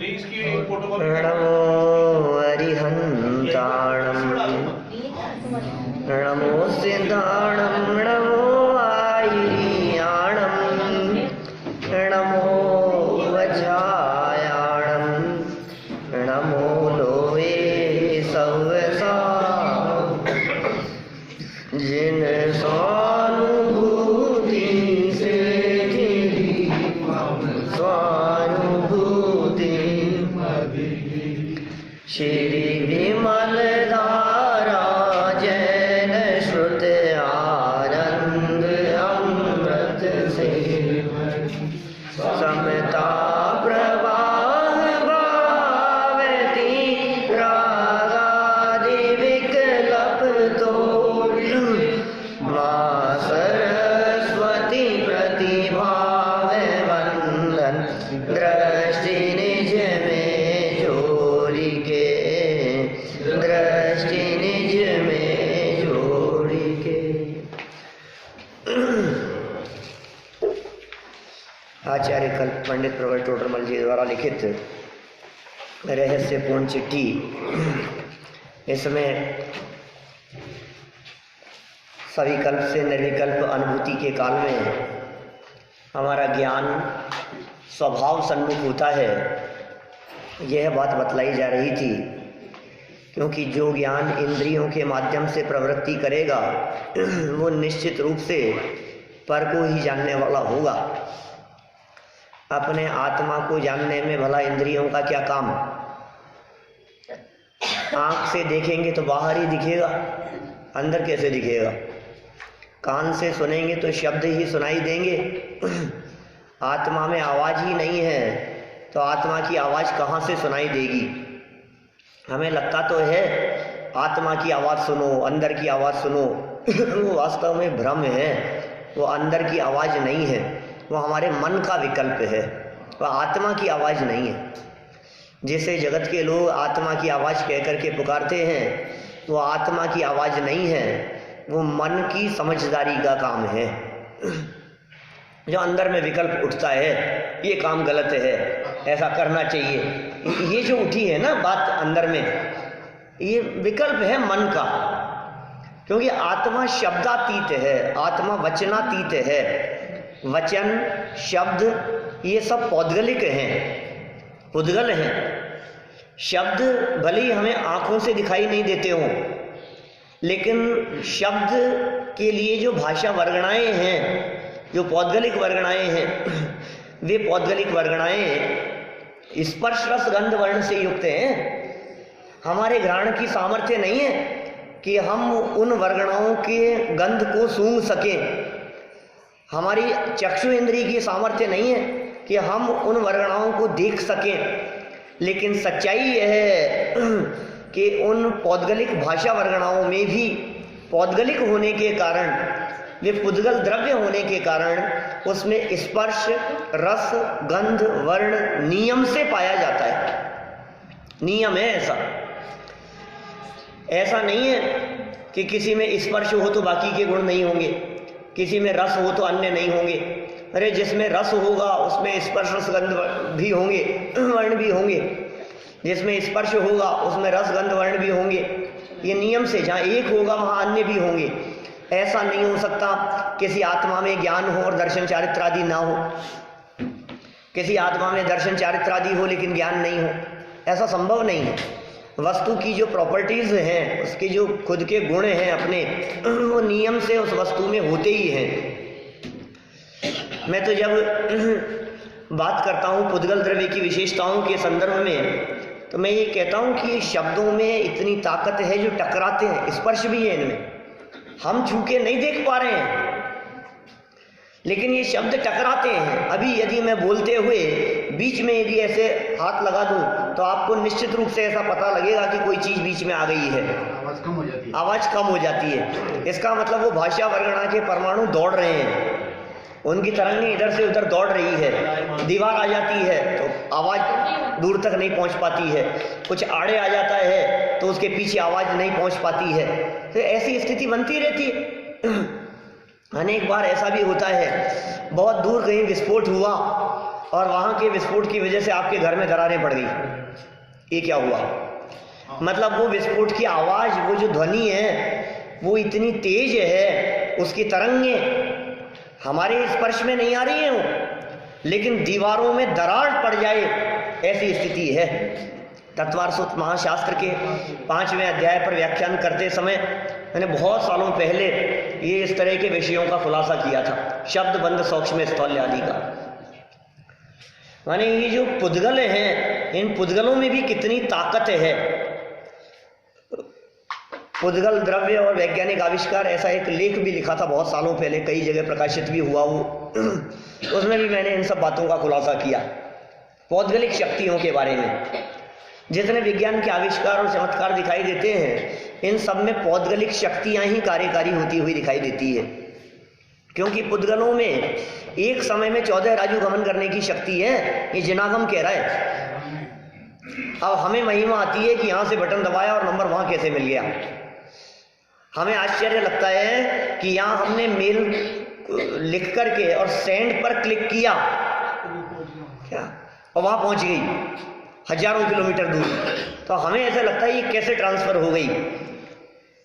नमो अरिहन्ताणं नमो सिद्धाणं नमो आयर्याणं नमो वज्रायाणं नमो Lowe सवसा जिन स्वानुभूति से स्वानुभूति श्री विमल धारा जैन श्रुत आनंद अमृत से समता प्रवाह भावती रागादि विकल्प तोड़ माँ सरस्वती प्रतिभाव वंदन दृष्टि निज में जोड़ी के दृष्टि निज में जोड़ी के। आचार्य कल्प पंडित प्रवर टोडरमल जी द्वारा लिखित रहस्यपूर्ण चिट्ठी। इसमें सविकल्प से निर्विकल्प अनुभूति के काल में हमारा ज्ञान स्वभाव सन्मुख होता है, यह बात बतलाई जा रही थी। क्योंकि जो ज्ञान इंद्रियों के माध्यम से प्रवृत्ति करेगा वो निश्चित रूप से पर को ही जानने वाला होगा। अपने आत्मा को जानने में भला इंद्रियों का क्या काम? आँख से देखेंगे तो बाहर ही दिखेगा, अंदर कैसे दिखेगा? कान से सुनेंगे तो शब्द ही सुनाई देंगे। आत्मा में आवाज़ ही नहीं है तो आत्मा की आवाज़ कहाँ से सुनाई देगी? हमें लगता तो है आत्मा की आवाज़ सुनो, अंदर की आवाज़ सुनो। वो वास्तव में भ्रम है, वो अंदर की आवाज़ नहीं है, वो हमारे मन का विकल्प है, वो आत्मा की आवाज़ नहीं है। जैसे जगत के लोग आत्मा की आवाज़ कह कर के पुकारते हैं, वो आत्मा की आवाज़ नहीं है, वो मन की समझदारी का काम है। जो अंदर में विकल्प उठता है, ये काम गलत है, ऐसा करना चाहिए, ये जो उठी है ना बात अंदर में, ये विकल्प है मन का। क्योंकि आत्मा शब्दातीत है, आत्मा वचनातीत है। वचन शब्द ये सब पौद्गलिक हैं, उद्गल हैं। शब्द भले ही हमें आँखों से दिखाई नहीं देते हों, लेकिन शब्द के लिए जो भाषा वर्गणाएं हैं, जो पौद्गलिक वर्गणाएं हैं, वे पौद्गलिक वर्गणाएं स्पर्श रस गंध वर्ण से युक्त हैं। हमारे घ्राण की सामर्थ्य नहीं है कि हम उन वर्गणाओं के गंध को सूंघ सकें। हमारी चक्षु इंद्रिय की सामर्थ्य नहीं है कि हम उन वर्गणाओं को देख सकें। लेकिन सच्चाई यह है कि उन पौद्गलिक भाषा वर्गणाओं में भी पौद्गलिक होने के कारण, वे पुद्गल द्रव्य होने के कारण उसमें स्पर्श रस गंध वर्ण नियम से पाया जाता है। नियम है ऐसा। ऐसा नहीं है कि किसी में स्पर्श हो तो बाकी के गुण नहीं होंगे, किसी में रस हो तो अन्य नहीं होंगे। अरे जिसमें रस होगा उसमें स्पर्श रस गंध भी होंगे, वर्ण भी होंगे। जिसमें स्पर्श होगा उसमें रस गंध वर्ण भी होंगे। ये नियम से, जहाँ एक होगा वहाँ अन्य भी होंगे। ऐसा नहीं हो सकता किसी आत्मा में ज्ञान हो और दर्शन चारित्र आदि ना हो, किसी आत्मा में दर्शन चारित्र आदि हो लेकिन ज्ञान नहीं हो। ऐसा संभव नहीं है। वस्तु की जो प्रॉपर्टीज़ हैं, उसके जो खुद के गुण हैं अपने, वो नियम से उस वस्तु में होते ही हैं। मैं तो जब बात करता हूँ पुद्गल द्रव्य की विशेषताओं के संदर्भ में, तो मैं ये कहता हूँ कि शब्दों में इतनी ताकत है जो टकराते हैं। स्पर्श भी है इनमें, हम छू के नहीं देख पा रहे हैं लेकिन ये शब्द टकराते हैं। अभी यदि मैं बोलते हुए बीच में यदि ऐसे हाथ लगा दूं तो आपको निश्चित रूप से ऐसा पता लगेगा कि कोई चीज़ बीच में आ गई है, आवाज़ कम हो जाती है। आवाज़ कम हो जाती है। इसका मतलब वो भाषा वर्गणा के परमाणु दौड़ रहे हैं, उनकी तरंगें इधर से उधर दौड़ रही है। दीवार आ जाती है तो आवाज़ दूर तक नहीं पहुंच पाती है, कुछ आड़े आ जाता है तो उसके पीछे आवाज़ नहीं पहुंच पाती है। तो ऐसी स्थिति बनती रहती है। अनेक बार ऐसा भी होता है, बहुत दूर कहीं विस्फोट हुआ और वहाँ के विस्फोट की वजह से आपके घर में दरारें पड़ गई, ये क्या हुआ? मतलब वो विस्फोट की आवाज़, वो जो ध्वनि है वो इतनी तेज है, उसकी तरंगें हमारे स्पर्श में नहीं आ रही हैं वो, लेकिन दीवारों में दरार पड़ जाए ऐसी स्थिति है। तत्वार सूत्र महाशास्त्र के 5वें अध्याय पर व्याख्यान करते समय मैंने बहुत सालों पहले ये इस तरह के विषयों का खुलासा किया था, शब्द बंद सूक्ष्म स्थौल्य आदि का। माने ये जो पुद्गल हैं, इन पुद्गलों में भी कितनी ताकत है। पुद्गल द्रव्य और वैज्ञानिक आविष्कार, ऐसा एक लेख भी लिखा था बहुत सालों पहले, कई जगह प्रकाशित भी हुआ वो। उसमें भी मैंने इन सब बातों का खुलासा किया, पौद्गलिक शक्तियों के बारे में। जितने विज्ञान के आविष्कार और चमत्कार दिखाई देते हैं, इन सब में पौद्गलिक शक्तियां ही कार्यकारी होती हुई दिखाई देती है, क्योंकि पुद्गलों में एक समय में 14 राजू गमन करने की शक्ति है। ये जिनागम कह रहा है। अब हमें महिमा आती है कि यहाँ से बटन दबाया और नंबर वहाँ कैसे मिल गया। हमें आश्चर्य लगता है कि यहाँ हमने मेल लिख करके और सेंड पर क्लिक किया क्या, और वहाँ पहुँच गई हजारों किलोमीटर दूर। तो हमें ऐसा लगता है ये कैसे ट्रांसफ़र हो गई,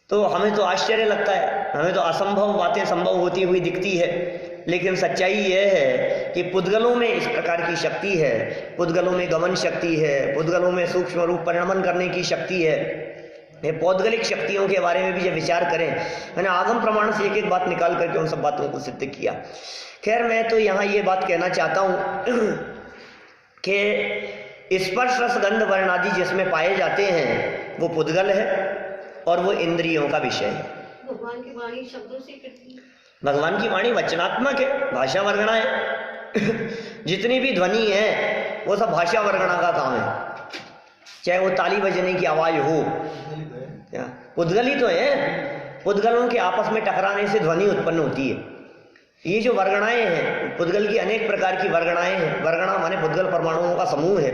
तो हमें तो आश्चर्य लगता है, हमें तो असंभव बातें संभव होती हुई दिखती है। लेकिन सच्चाई यह है कि पुद्गलों में इस प्रकार की शक्ति है, पुद्गलों में गमन शक्ति है, पुद्गलों में सूक्ष्म रूप परिणमन करने की शक्ति है। ये पौद्गलिक शक्तियों के बारे में भी जब विचार करें, मैंने आगम प्रमाण से एक एक बात निकाल करके उन सब बातों को सिद्ध किया। खैर, मैं तो यहाँ ये बात कहना चाहता हूँ कि स्पर्श रस गंध वर्ण आदि जिसमें पाए जाते हैं वो पुद्गल है और वो इंद्रियों का विषय है। भगवान की वाणी शब्दों से करती है। भगवान की वाणी वचनात्मक है, भाषा वर्गणा है। जितनी भी ध्वनि है वो सब भाषा वर्गणा का काम है, चाहे वो ताली बजने की आवाज हो, पुद्गल ही तो है। पुद्गलों के आपस में टकराने से ध्वनि उत्पन्न होती है। ये जो वर्गणाएं हैं, पुद्गल की अनेक प्रकार की वर्गणाएं हैं। वर्गणा माने पुद्गल परमाणुओं का समूह है,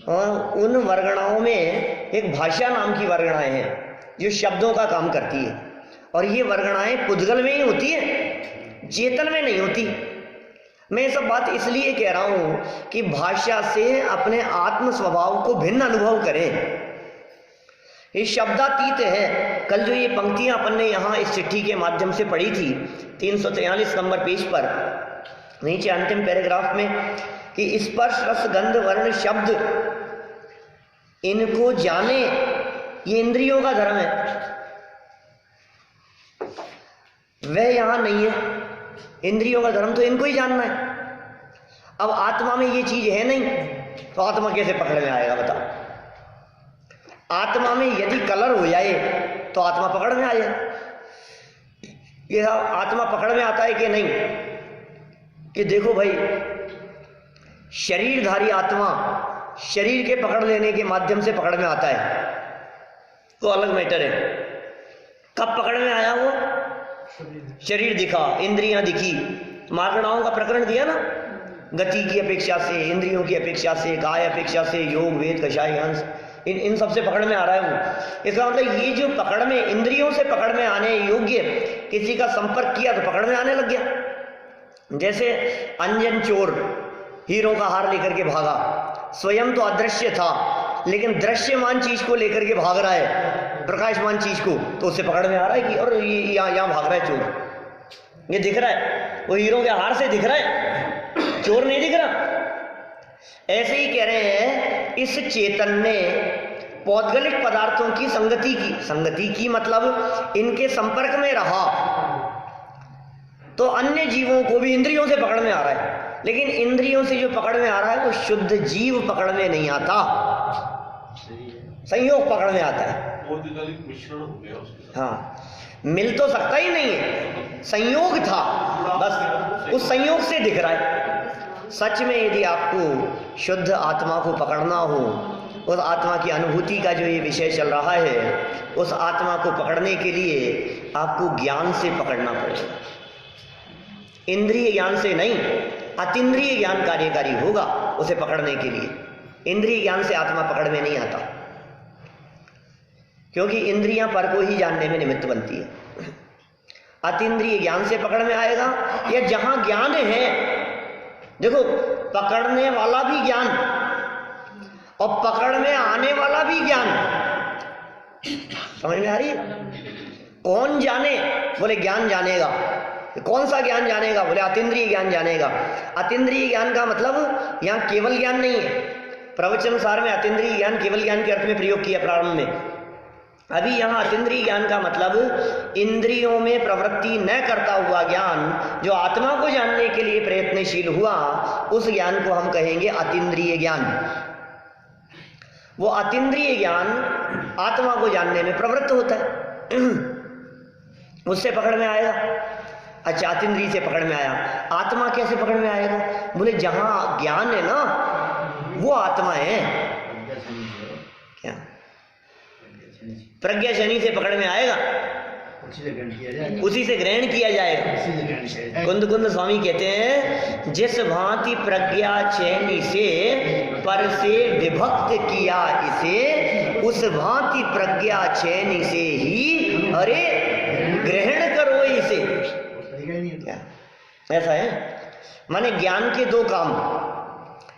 और उन वर्गणाओं में एक भाषा नाम की वर्गणाएं हैं जो शब्दों का काम करती है। और ये वर्गणाएं पुद्गल में ही होती है, चेतन में नहीं होती। मैं ये सब बात इसलिए कह रहा हूं कि भाषा से अपने आत्म स्वभाव को भिन्न अनुभव करें। ये शब्दातीत है। कल जो ये पंक्तियां अपन ने यहाँ इस चिट्ठी के माध्यम से पढ़ी थी 343 नंबर पेज पर, नीचे अंतिम पैराग्राफ में, कि स्पर्श रस गंध वर्ण शब्द इनको जाने, ये इंद्रियों का धर्म है, वह यहां नहीं है। इंद्रियों का धर्म तो इनको ही जानना है। अब आत्मा में ये चीज है नहीं, तो आत्मा कैसे पकड़ में आएगा बताओ? आत्मा में यदि कलर हो जाए तो आत्मा पकड़ में आ जाए। ये आत्मा पकड़ में आता है कि नहीं, कि देखो भाई, शरीरधारी आत्मा शरीर के पकड़ लेने के माध्यम से पकड़ में आता है, तो अलग मैटर है। कब पकड़ में आया वो? शरीर दिखा, इंद्रियां दिखी, मार्गणाओं का प्रकरण दिया ना, गति की अपेक्षा से, इंद्रियों की अपेक्षा से, काय अपेक्षा से, योग वेद कषाय अंश, इन सब से पकड़ में आ रहा है वो। इसका मतलब ये जो पकड़ में, इंद्रियों से पकड़ में आने योग्य किसी का संपर्क किया तो पकड़ में आने लग गया। जैसे अंजन चोर हीरों का हार लेकर के भागा, स्वयं तो अदृश्य था, लेकिन दृश्यमान चीज को लेकर के भाग रहा है, प्रकाशमान चीज को, तो उससे पकड़ में आ रहा है कि और ये यहाँ भाग रहा है चोर, ये दिख रहा है, वो हीरों के हार से दिख रहा है, चोर नहीं दिख रहा। ऐसे ही कह रहे हैं, इस चेतन ने पौद्गलिक पदार्थों की संगति की मतलब इनके संपर्क में रहा, तो अन्य जीवों को भी इंद्रियों से पकड़ में आ रहा है। लेकिन इंद्रियों से जो पकड़ में आ रहा है वो शुद्ध जीव पकड़ में नहीं आता, संयोग पकड़ में आता है। मिश्रण हो गया उसके। हाँ, मिल तो सकता ही नहीं है, संयोग था, बस उस संयोग से दिख रहा है। सच में यदि आपको शुद्ध आत्मा को पकड़ना हो, उस आत्मा की अनुभूति का जो ये विषय चल रहा है, उस आत्मा को पकड़ने के लिए आपको ज्ञान से पकड़ना पड़ेगा, इंद्रिय ज्ञान से नहीं। अतीन्द्रिय ज्ञान कार्यकारी होगा उसे पकड़ने के लिए। इंद्रिय ज्ञान से आत्मा पकड़ में नहीं आता, क्योंकि इंद्रियां पर को ही जानने में निमित्त बनती है। अतीन्द्रिय ज्ञान से पकड़ में आएगा, या जहां ज्ञान है देखो, पकड़ने वाला भी ज्ञान और पकड़ में आने वाला भी ज्ञान, समझ में आ रही है? कौन जाने? बोले ज्ञान जानेगा। कौन सा ज्ञान जानेगा? बोले अतीन्द्रिय ज्ञान जानेगा। अतीन्द्रिय ज्ञान का मतलब यहाँ केवल ज्ञान नहीं है। प्रवचन सार में अतीन्द्रिय ज्ञान केवल ज्ञान के अर्थ में प्रयोग किया प्रारंभ में। अभी यहाँ अतीन्द्रिय ज्ञान का मतलब इंद्रियों में प्रवृत्ति न करता हुआ ज्ञान, जो आत्मा को जानने के लिए प्रयत्नशील हुआ, उस ज्ञान को हम कहेंगे अतीन्द्रिय ज्ञान। वो अतीन्द्रिय ज्ञान आत्मा को जानने में प्रवृत्त होता है, उससे पकड़ में आएगा। अच्छा, अतीन्द्रिय से पकड़ में आया, आत्मा कैसे पकड़ में आएगा? बोले जहां ज्ञान है ना, वो आत्मा है। क्या? प्रज्ञा शनि से पकड़ में आएगा, उसी से ग्रहण किया जाएगा। कुंद कुंद स्वामी कहते हैं, जिस भांति प्रज्ञा चैनी से पर से विभक्त किया इसे, उस भांति प्रज्ञा चैनी से ही अरे ग्रहण करो इसे। क्या ऐसा है? माने ज्ञान के दो काम,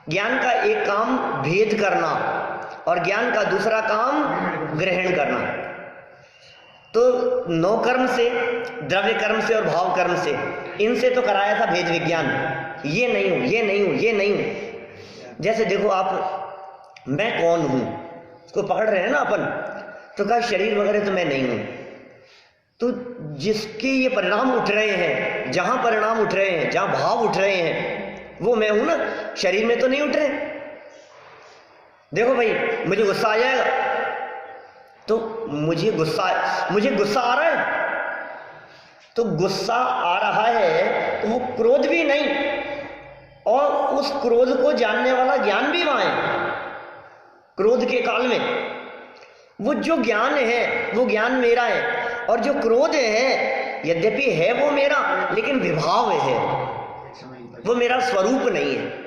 ज्ञान का एक काम भेद करना और ज्ञान का दूसरा काम ग्रहण करना। तो नौ कर्म से, द्रव्य कर्म से और भाव कर्म से, इनसे तो कराया था भेद विज्ञान। ये नहीं हूं, ये नहीं हूं, ये नहीं हूं। जैसे देखो आप, मैं कौन हूं उसको पकड़ रहे हैं ना अपन, तो कहा शरीर वगैरह तो मैं नहीं हूं। तो जिसके ये परिणाम उठ रहे हैं, जहां परिणाम उठ रहे हैं, जहां भाव उठ रहे हैं, वो मैं हूं ना, शरीर में तो नहीं उठ रहे। देखो भाई, मुझे गुस्सा आ जाएगा तो मुझे गुस्सा आ रहा है, तो गुस्सा आ रहा है तो वो क्रोध भी नहीं, और उस क्रोध को जानने वाला ज्ञान भी वहां है। क्रोध के काल में वो जो ज्ञान है, वो ज्ञान मेरा है, और जो क्रोध है यद्यपि है वो मेरा, लेकिन विभाव है, वो मेरा स्वरूप नहीं है।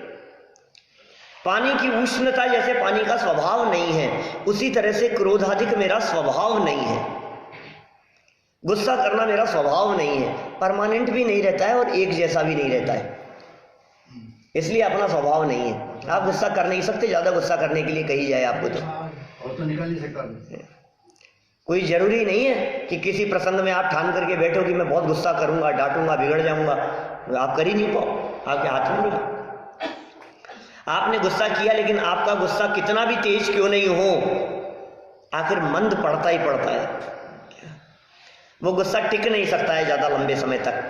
पानी की उष्णता जैसे पानी का स्वभाव नहीं है, उसी तरह से क्रोधाधिक मेरा स्वभाव नहीं है। गुस्सा करना मेरा स्वभाव नहीं है, परमानेंट भी नहीं रहता है और एक जैसा भी नहीं रहता है, इसलिए अपना स्वभाव नहीं है। आप गुस्सा कर नहीं सकते, ज्यादा गुस्सा करने के लिए कही जाए आपको तो निकाल नहीं सकता। कोई जरूरी नहीं है कि किसी प्रसंग में आप ठान करके बैठो कि मैं बहुत गुस्सा करूंगा, डांटूंगा, बिगड़ जाऊंगा। आप कर ही नहीं पाओ, आपके हाथ में नहीं। आपने गुस्सा किया, लेकिन आपका गुस्सा कितना भी तेज क्यों नहीं हो, आखिर मंद पड़ता ही पड़ता है। वो गुस्सा टिक नहीं सकता है ज्यादा लंबे समय तक।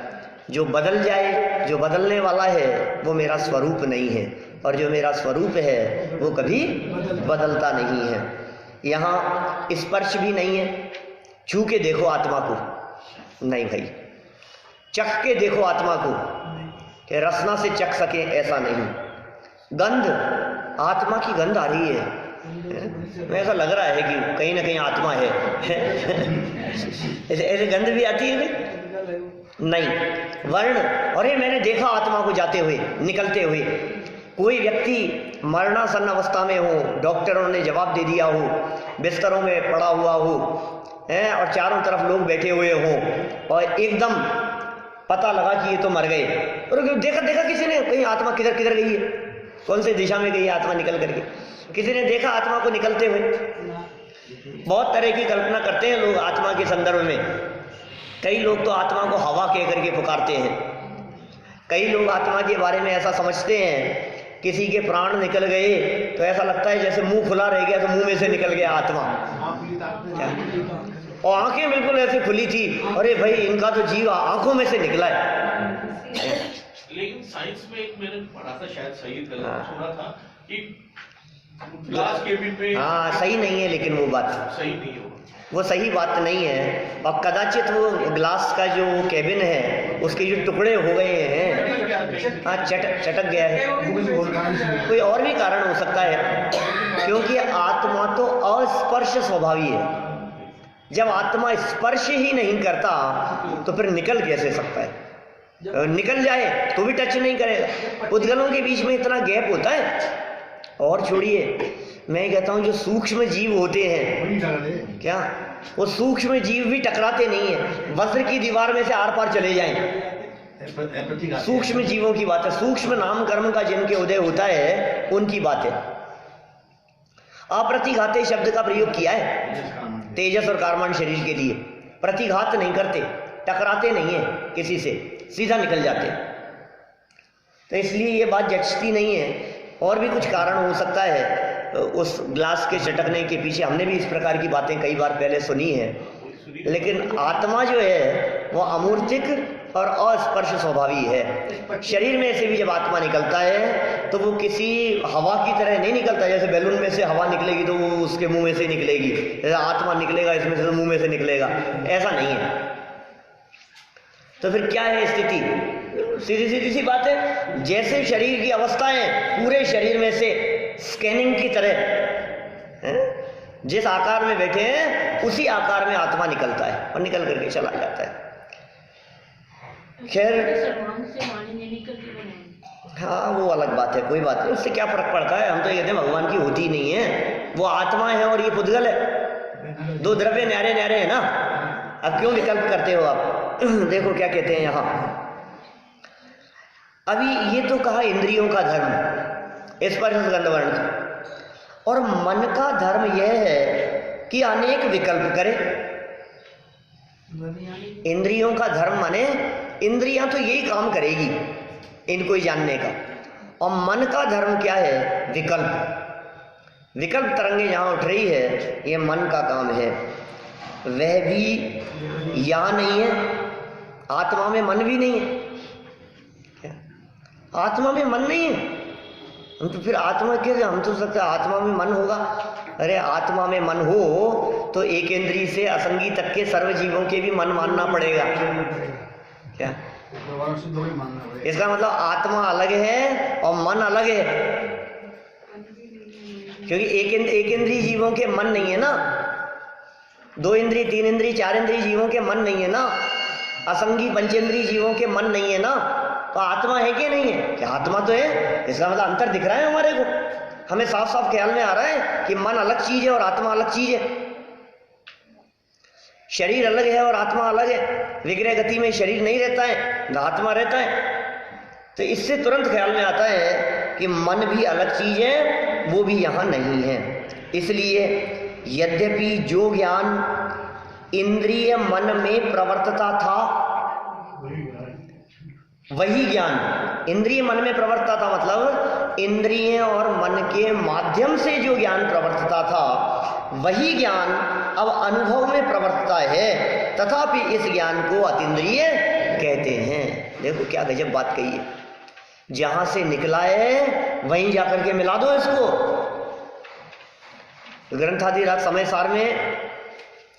जो बदल जाए, जो बदलने वाला है, वो मेरा स्वरूप नहीं है, और जो मेरा स्वरूप है वो कभी बदलता नहीं है। यहाँ स्पर्श भी नहीं है, छू के देखो आत्मा को, नहीं भाई, चख के देखो आत्मा को, कि रसना से चख सके ऐसा नहीं। गंध, आत्मा की गंध आ रही है, ऐसा लग रहा है कि कहीं ना कहीं आत्मा है। ऐसे गंध भी आती है नहीं। वर्ण, अरे मैंने देखा आत्मा को जाते हुए, निकलते हुए। कोई व्यक्ति मरणासन्न अवस्था में हो, डॉक्टरों ने जवाब दे दिया हो, बिस्तरों में पड़ा हुआ हो, और चारों तरफ लोग बैठे हुए हों, और एकदम पता लगा कि ये तो मर गए, और देखा किसी ने, कहीं आत्मा किधर किधर गई है, कौन सी दिशा में गई है आत्मा निकल करके, किसी ने देखा आत्मा को निकलते हुए। बहुत तरह की कल्पना करते हैं लोग आत्मा के संदर्भ में। कई लोग तो आत्मा को हवा कह करके पुकारते हैं, कई लोग आत्मा के बारे में ऐसा समझते हैं, किसी के प्राण निकल गए तो ऐसा लगता है जैसे मुंह खुला रह गया तो मुंह में से निकल गया आत्मा, और आंखें बिल्कुल ऐसे खुली थी, अरे भाई इनका तो जीव आंखों में से निकला है। लेकिन साइंस में एक मैंने पढ़ा था, शायद सही गलत सुना था, कि ग्लास केबिन में, हाँ सही नहीं है, लेकिन वो बात सही नहीं है, वो सही बात नहीं है। और कदाचित वो ग्लास का जो केबिन है उसके जो टुकड़े हो गए हैं, हाँ चटक गया है, कोई और भी कारण हो सकता है, क्योंकि आत्मा तो अस्पर्श स्वभावी है। जब आत्मा स्पर्श ही नहीं करता तो फिर निकल कैसे सकता है? निकल जाए तो भी टच नहीं करेगा। उद्गलों के बीच में इतना गैप होता है। और छोड़िए, मैं कहता हूँ जो सूक्ष्म जीव होते हैं, क्या वो सूक्ष्म जीव भी टकराते नहीं है, वज्र की दीवार में से आर पार चले जाएं, सूक्ष्म जीवों की बात है, सूक्ष्म नाम कर्म का जिनके उदय होता है उनकी बात है। अप्रतिघाते शब्द का प्रयोग किया है तेजस और कारमान शरीर के लिए। प्रतिघात नहीं करते, टकराते नहीं है किसी से, सीधा निकल जाते। तो इसलिए ये बात जचती नहीं है। और भी कुछ कारण हो सकता है उस ग्लास के चटकने के पीछे, हमने भी इस प्रकार की बातें कई बार पहले सुनी है। लेकिन आत्मा जो है वो अमूर्तिक और अस्पर्श स्वभावी है। शरीर में से भी जब आत्मा निकलता है तो वो किसी हवा की तरह नहीं निकलता, जैसे बैलून में से हवा निकलेगी तो वो उसके मुंह में से निकलेगी, जैसे आत्मा निकलेगा इसमें से तो मुंह में से निकलेगा, ऐसा नहीं है। तो फिर क्या है स्थिति? सीधी सीधी सी बात है, जैसे शरीर की अवस्थाएं पूरे शरीर में से स्कैनिंग की तरह है? जिस आकार में बैठे हैं उसी आकार में आत्मा निकलता है और निकल करके चला जाता है। खैर हाँ वो अलग बात है, कोई बात नहीं, उससे क्या फर्क पड़ता है। हम तो ये कहते हैं भगवान की होती ही नहीं है, वो आत्मा है और ये पुद्गल है, दो द्रव्य न्यारे न्यारे है ना। अब क्यों विकल्प करते हो आप? देखो क्या कहते हैं यहाँ। अभी ये तो कहा इंद्रियों का धर्म, स्पर्श गंध वर्ण का, और मन का धर्म यह है कि अनेक विकल्प करे। इंद्रियों का धर्म माने इंद्रियां तो यही काम करेगी इनको ही जानने का, और मन का धर्म क्या है? विकल्प। विकल्प तरंगे जहां उठ रही है ये मन का काम है। वह भी यहाँ नहीं है, आत्मा में मन भी नहीं है। क्या आत्मा में मन नहीं है? हम तो फिर आत्मा के हम तो सकते आत्मा में मन होगा। अरे आत्मा में मन हो तो एक इंद्रिय से असंगी तक के सर्व जीवों के भी मन मानना पड़ेगा। क्या इसका मतलब आत्मा अलग है और मन अलग है, क्योंकि एक इंद्रिय जीवों के मन नहीं है ना, दो इंद्रिय तीन इंद्रिय चार इंद्रिय जीवों के मन नहीं है ना, असंगी पंचेंद्रिय जीवों के मन नहीं है ना। तो आत्मा है कि नहीं है? क्या आत्मा तो है। इसका मतलब अंतर दिख रहा है हमारे को, हमें साफ साफ ख्याल में आ रहा है कि मन अलग चीज है और आत्मा अलग चीज है। शरीर अलग है और आत्मा अलग है। विग्रह गति में शरीर नहीं रहता है, आत्मा रहता है। तो इससे तुरंत ख्याल में आता है कि मन भी अलग चीज है, वो भी यहाँ नहीं है। इसलिए यद्यपि जो ज्ञान इंद्रिय मन में प्रवर्तता था, वही ज्ञान इंद्रिय मन में प्रवर्तता था, मतलब इंद्रिय और मन के माध्यम से जो ज्ञान प्रवर्तता था, वही ज्ञान अब अनुभव में प्रवर्तता है। तथापि इस ज्ञान को अतीन्द्रिय कहते हैं। देखो क्या गजब बात कही है। जहां से निकला है वहीं जाकर के मिला दो इसको। ग्रंथाधिराज समय सार में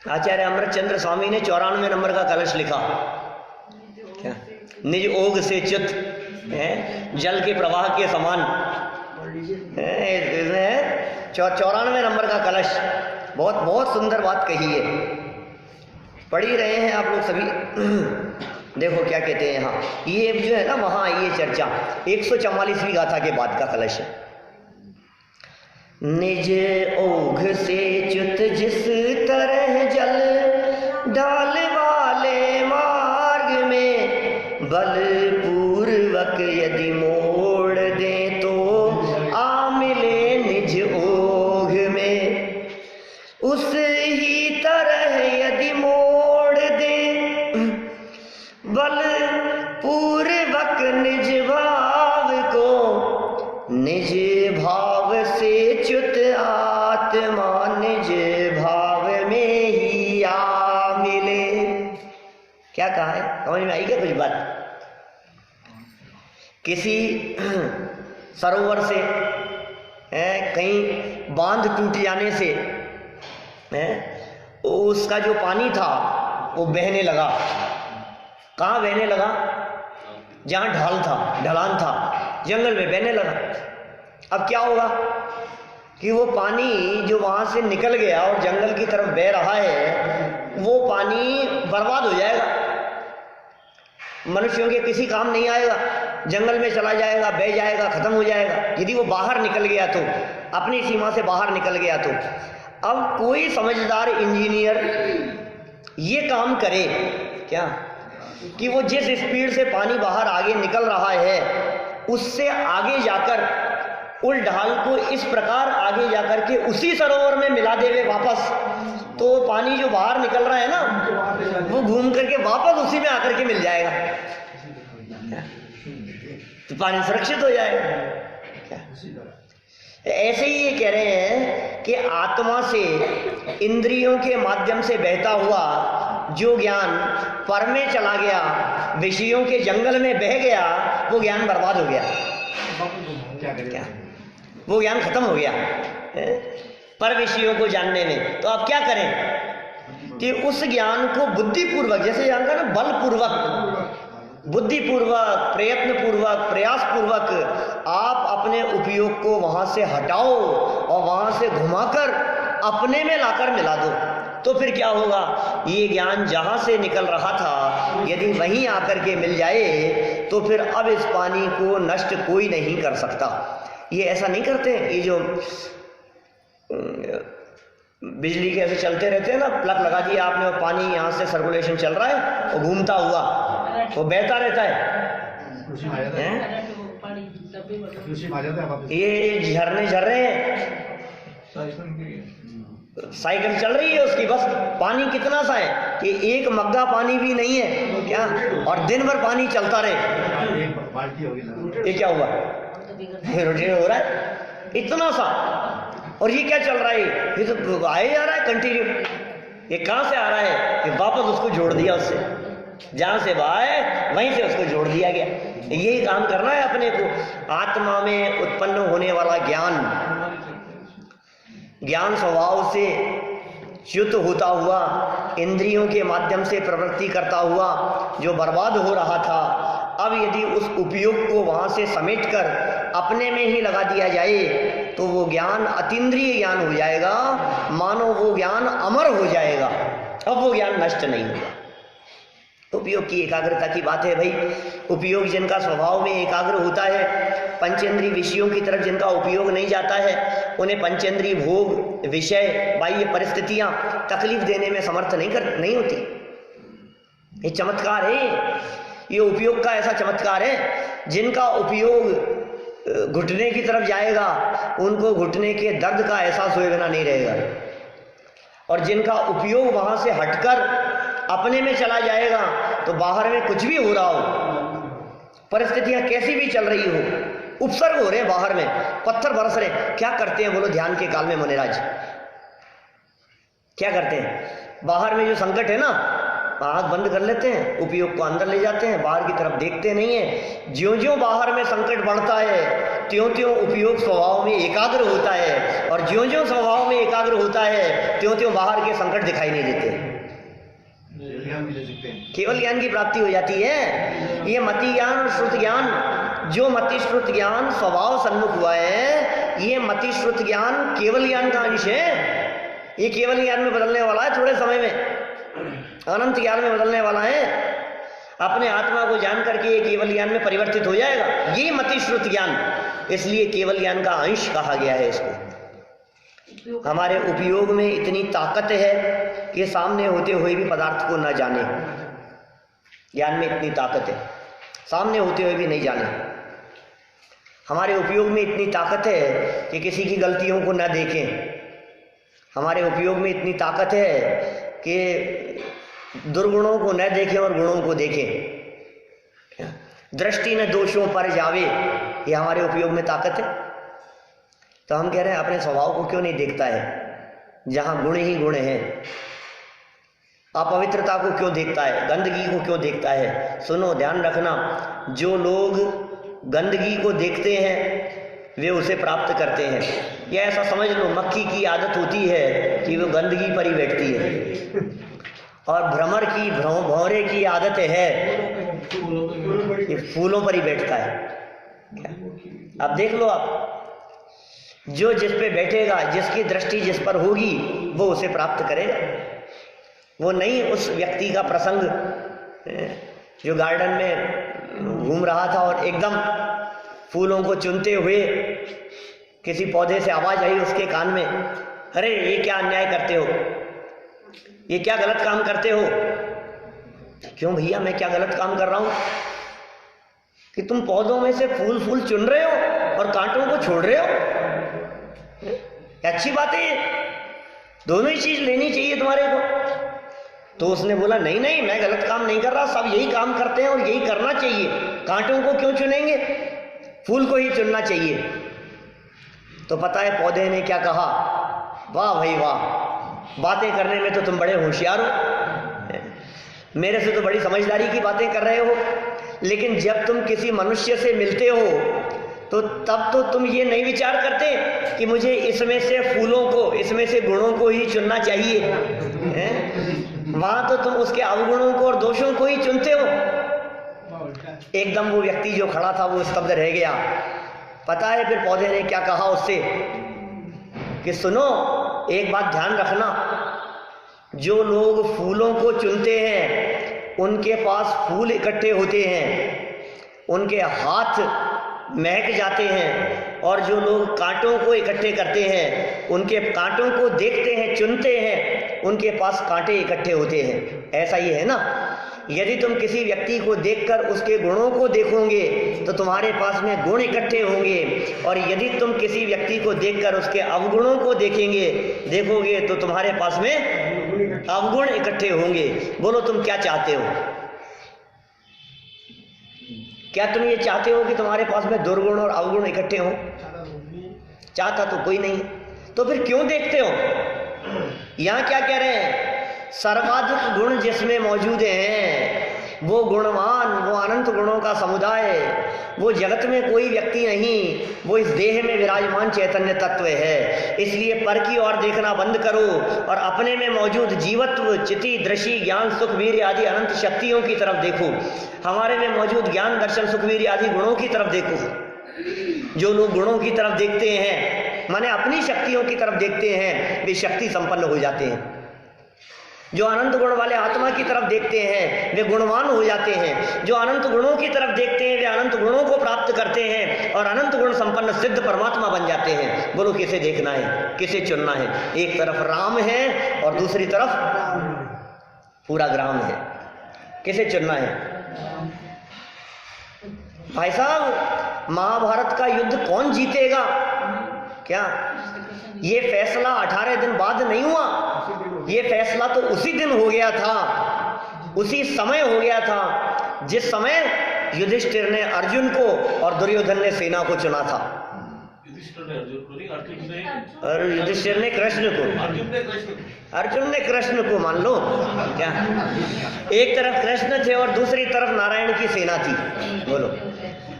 आचार्य अमृतचंद्र स्वामी ने 94 नंबर का कलश लिखा। क्या? निज ओग से च्युत है, जल के प्रवाह के समान। 94 नंबर का कलश, बहुत बहुत सुंदर बात कही है। पढ़ ही रहे हैं आप लोग सभी। देखो क्या कहते हैं यहाँ, ये जो है ना वहां ये चर्चा 144वीं गाथा के बाद का कलश है। निज ओघ से च्युत जिस तरह जल ढाल वाले मार्ग में, बलपूर्वक यदि मोड़ दे तो आ मिले निज ओघ में। उस ही तरह यदि मोड़ दे बलपूर्वक निज भाव को, निज भाव से च्युत आत्मा निज भाव में ही आ मिले। क्या कहा है? समझ में आई क्या कुछ बात? किसी सरोवर से कहीं बांध टूट जाने से उसका जो पानी था वो बहने लगा। कहाँ बहने लगा? जहाँ ढाल था, ढलान था, जंगल में बहने लगा। अब क्या होगा कि वो पानी जो वहां से निकल गया और जंगल की तरफ बह रहा है, वो पानी बर्बाद हो जाएगा, मनुष्यों के किसी काम नहीं आएगा, जंगल में चला जाएगा, बह जाएगा, खत्म हो जाएगा। यदि वो बाहर निकल गया तो, अपनी सीमा से बाहर निकल गया तो। अब कोई समझदार इंजीनियर ये काम करे क्या कि वो जिस स्पीड से पानी बाहर आगे निकल रहा है उससे आगे जाकर उल ढाल को इस प्रकार आगे जाकर के उसी सरोवर में मिला देवे वापस, तो पानी जो बाहर निकल रहा है ना वो घूम करके वापस उसी में आकर के मिल जाएगा, तो पानी सुरक्षित हो जाएगा। ऐसे ही ये कह रहे हैं कि आत्मा से इंद्रियों के माध्यम से बहता हुआ जो ज्ञान पर में चला गया, विषयों के जंगल में बह गया, वो ज्ञान बर्बाद हो गया। क्या वो ज्ञान खत्म हो गया पर विषयों को जानने में। तो आप क्या करें कि उस ज्ञान को बुद्धिपूर्वक, जैसे ज्ञान का ना बलपूर्वक, बुद्धिपूर्वक, प्रयत्नपूर्वक, प्रयासपूर्वक आप अपने उपयोग को वहां से हटाओ और वहां से घुमाकर अपने में लाकर मिला दो। तो फिर क्या होगा, ये ज्ञान जहां से निकल रहा था यदि वहीं आकर के मिल जाए तो फिर अब इस पानी को नष्ट कोई नहीं कर सकता। ये ऐसा नहीं करते, ये जो बिजली के ऐसे चलते रहते हैं ना, प्लग लगा दिया आपने और पानी यहाँ से सर्कुलेशन चल रहा है और घूमता हुआ वो बहता रहता है। ये झरने झर रहे हैं, साइकिल चल रही है उसकी, बस पानी कितना सा है कि एक मग्गा पानी भी नहीं है क्या, और दिन भर पानी चलता रहे। ये क्या हुआ, रोटेट हो रहा है इतना सा, और ये क्या चल रहा है, ये तो आए जा रहा है कंटिन्यू। ये कहां से आ रहा है कि वापस उसको जोड़ दिया, उससे जहां से आए वहीं से उसको जोड़ दिया गया। यही काम करना है अपने को। आत्मा में उत्पन्न होने वाला ज्ञान स्वभाव से च्युत होता हुआ, इंद्रियों के माध्यम से प्रवृत्ति करता हुआ जो बर्बाद हो रहा था, अब यदि उस उपयोग को वहां से समेटकर अपने में ही लगा दिया जाए तो वो ज्ञान अतीन्द्रिय ज्ञान हो जाएगा, मानो वो ज्ञान अमर हो जाएगा। अब वो ज्ञान नष्ट नहीं होगा। उपयोग की एकाग्रता की बात है भाई। उपयोग जिनका स्वभाव में एकाग्र होता है, पंचेंद्रिय विषयों की तरफ जिनका उपयोग नहीं जाता है, उन्हें पंचेंद्रिय भोग, विषय, बाह्य परिस्थितियां तकलीफ देने में समर्थ नहीं होती। ये चमत्कार है, ये उपयोग का ऐसा चमत्कार है। जिनका उपयोग घुटने की तरफ जाएगा उनको घुटने के दर्द का एहसास हुए बिना नहीं रहेगा, और जिनका उपयोग वहां से हटकर अपने में चला जाएगा तो बाहर में कुछ भी हो रहा हो, परिस्थितियां कैसी भी चल रही हो, उपसर्ग हो रहे हैं बाहर में, पत्थर बरस रहे, क्या करते हैं बोलो ध्यान के काल में मुनिराज, क्या करते हैं? बाहर में जो संकट है ना, आंख बंद कर लेते हैं, उपयोग को अंदर ले जाते हैं, बाहर की तरफ देखते नहीं है। ज्यों-ज्यों बाहर में संकट बढ़ता है त्यों-त्यों उपयोग स्वभाव में एकाग्र होता है, और ज्यों-ज्यों स्वभाव में एकाग्र होता है त्यों-त्यों बाहर के संकट दिखाई नहीं देते, केवल ज्ञान की प्राप्ति हो जाती है। ये मति ज्ञान और श्रुत ज्ञान, जो मति श्रुत ज्ञान स्वभाव सन्मुख हुआ है, ये मति श्रुत ज्ञान केवल ज्ञान का अंश है। ये केवल ज्ञान में बदलने वाला है, थोड़े समय में अनंत ज्ञान में बदलने वाला है। अपने आत्मा को जान करके ये केवल ज्ञान में परिवर्तित हो जाएगा, ये मति श्रुत ज्ञान। इसलिए केवल ज्ञान का अंश कहा गया है इसको। हमारे उपयोग में इतनी ताकत है कि सामने होते हुए भी पदार्थ को न जाने। ज्ञान में इतनी ताकत है, सामने होते हुए भी नहीं जाने। हमारे उपयोग में इतनी ताकत है कि किसी की गलतियों को न देखें। हमारे उपयोग में इतनी ताकत है कि दुर्गुणों को न देखें और गुणों को देखें। दृष्टि न दोषों पर जावे, ये हमारे उपयोग में ताकत है। तो हम कह रहे हैं अपने स्वभाव को क्यों नहीं देखता है, जहां गुण ही गुण हैं। अपवित्रता को क्यों देखता है, गंदगी को क्यों देखता है। सुनो, ध्यान रखना, जो लोग गंदगी को देखते हैं वे उसे प्राप्त करते हैं। या ऐसा समझ लो, मक्खी की आदत होती है कि वो गंदगी पर ही बैठती है, और भ्रमर की भौरे की आदत है कि फूलों पर ही बैठता है। अब देख लो, आप जो जिस पे बैठेगा, जिसकी दृष्टि जिस पर होगी वो उसे प्राप्त करेगा। वो नहीं उस व्यक्ति का प्रसंग जो गार्डन में घूम रहा था और एकदम फूलों को चुनते हुए किसी पौधे से आवाज आई उसके कान में, अरे ये क्या अन्याय करते हो, ये क्या गलत काम करते हो। क्यों भैया, मैं क्या गलत काम कर रहा हूं कि तुम पौधों में से फूल फूल चुन रहे हो और कांटों को छोड़ रहे हो? अच्छी बात है, दोनों ही चीज लेनी चाहिए तुम्हारे को। तो उसने बोला नहीं नहीं, मैं गलत काम नहीं कर रहा, सब यही काम करते हैं और यही करना चाहिए, कांटों को क्यों चुनेंगे, फूल को ही चुनना चाहिए। तो पता है पौधे ने क्या कहा? वाह भाई वाह, बातें करने में तो तुम बड़े होशियार हो, मेरे से तो बड़ी समझदारी की बातें कर रहे हो, लेकिन जब तुम किसी मनुष्य से मिलते हो तो तब तो तुम ये नहीं विचार करते कि मुझे इसमें से फूलों को, इसमें से गुणों को ही चुनना चाहिए, वहां तो तुम उसके अवगुणों को और दोषों को ही चुनते हो। एकदम वो व्यक्ति जो खड़ा था वो स्तब्ध रह गया। पता है फिर पौधे ने क्या कहा उससे कि सुनो, एक बात ध्यान रखना, जो लोग फूलों को चुनते हैं उनके पास फूल इकट्ठे होते हैं, उनके हाथ महक जाते हैं, और जो लोग कांटों को इकट्ठे करते हैं, उनके कांटों को देखते हैं, चुनते हैं, उनके पास कांटे इकट्ठे होते हैं। ऐसा ही है ना, यदि तुम किसी व्यक्ति को देखकर उसके गुणों को देखोगे तो तुम्हारे पास में गुण इकट्ठे होंगे, और यदि तुम किसी व्यक्ति को देखकर उसके अवगुणों को देखोगे तो तुम्हारे पास में अवगुण इकट्ठे होंगे। बोलो तुम क्या चाहते हो? क्या तुम ये चाहते हो कि तुम्हारे पास में दुर्गुण और अवगुण इकट्ठे हों? चाहता तो कोई नहीं, तो फिर क्यों देखते हो? यहां क्या कह रहे हैं? सर्वाधिक गुण जिसमें मौजूद हैं, वो गुणवान, वो अनंत गुणों का समुदाय, वो जगत में कोई व्यक्ति नहीं, वो इस देह में विराजमान चैतन्य तत्व है। इसलिए पर की ओर देखना बंद करो और अपने में मौजूद जीवत्व, चिति, दृष्टि, ज्ञान, सुख, वीर्य आदि अनंत शक्तियों की तरफ देखो। हमारे में मौजूद ज्ञान, दर्शन, सुख, वीर्य आदि गुणों की तरफ देखो। जो लोग गुणों की तरफ देखते हैं, माने अपनी शक्तियों की तरफ देखते हैं, वे शक्ति संपन्न हो जाते हैं। जो अनंत गुण वाले आत्मा की तरफ देखते हैं वे गुणवान हो जाते हैं। जो अनंत गुणों की तरफ देखते हैं वे अनंत गुणों को प्राप्त करते हैं और अनंत गुण संपन्न सिद्ध परमात्मा बन जाते हैं। बोलो किसे देखना है, किसे चुनना है? एक तरफ राम है और दूसरी तरफ पूरा ग्राम है, किसे चुनना है? भाई साहब, महाभारत का युद्ध कौन जीतेगा? क्या ये फैसला 18 दिन बाद नहीं हुआ? ये फैसला तो उसी दिन हो गया था, उसी समय हो गया था जिस समय युधिष्ठिर ने अर्जुन को और दुर्योधन ने सेना को चुना था। और युधिष्ठिर ने कृष्ण को, अर्जुन ने कृष्ण को, मान लो क्या? एक तरफ कृष्ण थे और दूसरी तरफ नारायण की सेना थी। बोलो,